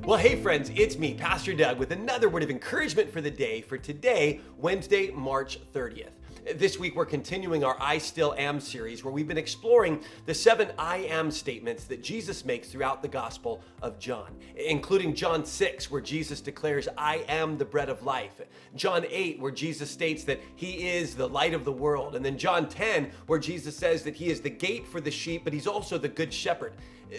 Well, hey friends, it's me, Pastor Doug, with another word of encouragement for the day for today, Wednesday, March 30th. This week, we're continuing our I Still Am series where we've been exploring the 7 I Am statements that Jesus makes throughout the Gospel of John, including John 6, where Jesus declares, I am the bread of life. John 8, where Jesus states that he is the light of the world. And then John 10, where Jesus says that he is the gate for the sheep, but he's also the good shepherd.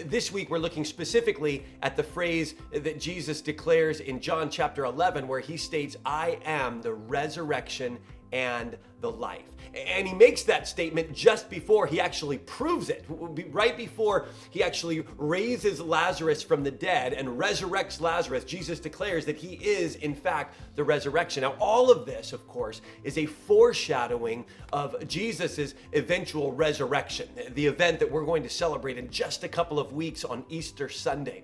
This week, we're looking specifically at the phrase that Jesus declares in John chapter 11, where he states, I am the resurrection and the life. And he makes that statement just before he actually proves it, right before he actually raises Lazarus from the dead and resurrects Lazarus. Jesus declares that he is, in fact, the resurrection. Now, all of this, of course, is a foreshadowing of Jesus's eventual resurrection, the event that we're going to celebrate in just a couple of weeks on Easter Sunday.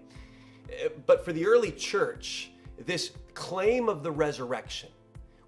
But for the early church, this claim of the resurrection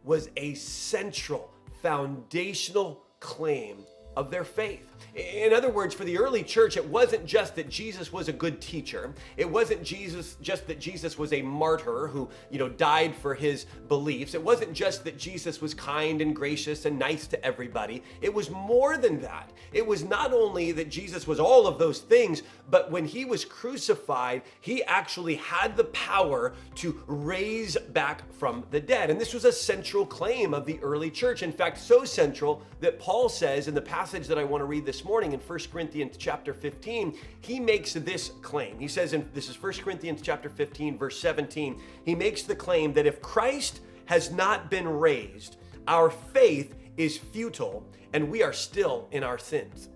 was a central, foundational claim of their faith. In other words, for the early church, it wasn't just that Jesus was a good teacher. It wasn't just that Jesus was a martyr who, died for his beliefs. It wasn't just that Jesus was kind and gracious and nice to everybody. It was more than that. It was not only that Jesus was all of those things, but when he was crucified, he actually had the power to raise back from the dead. And this was a central claim of the early church. In fact, so central that Paul says in the passage that I want to read this morning in 1 Corinthians chapter 15, he makes this claim. He says, this is 1 Corinthians chapter 15, verse 17, he makes the claim that if Christ has not been raised, our faith is futile and we are still in our sins.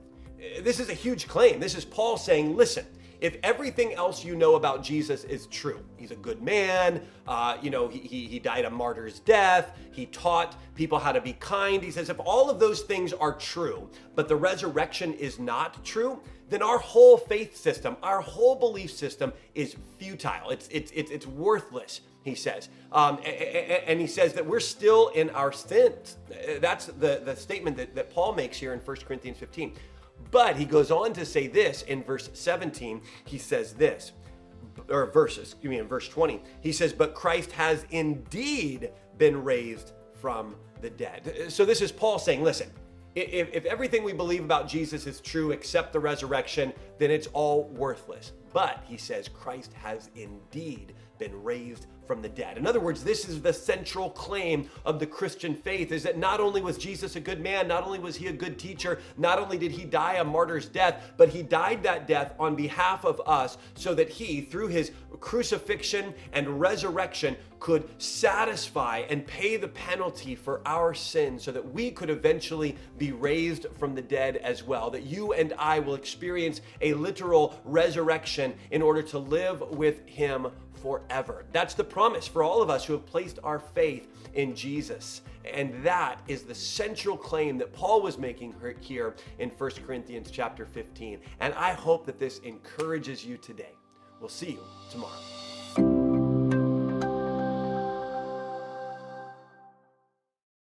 This is a huge claim. This is Paul saying, listen, if everything else you know about Jesus is true, he's a good man, he died a martyr's death, he taught people how to be kind. He says, if all of those things are true, but the resurrection is not true, then our whole faith system, our whole belief system is futile. It's worthless, he says. And he says that we're still in our sins. That's the statement that Paul makes here in 1 Corinthians 15. But he goes on to say this in verse 17. He says this, in verse 20. He says, but Christ has indeed been raised from the dead. So this is Paul saying, listen, if everything we believe about Jesus is true except the resurrection, then it's all worthless. But he says Christ has indeed been raised from the dead. In other words, this is the central claim of the Christian faith, is that not only was Jesus a good man, not only was he a good teacher, not only did he die a martyr's death, but he died that death on behalf of us so that he, through his crucifixion and resurrection, could satisfy and pay the penalty for our sins so that we could eventually be raised from the dead as well, that you and I will experience a literal resurrection in order to live with him forever. That's the promise for all of us who have placed our faith in Jesus. And that is the central claim that Paul was making here in 1 Corinthians chapter 15. And I hope that this encourages you today. We'll see you tomorrow.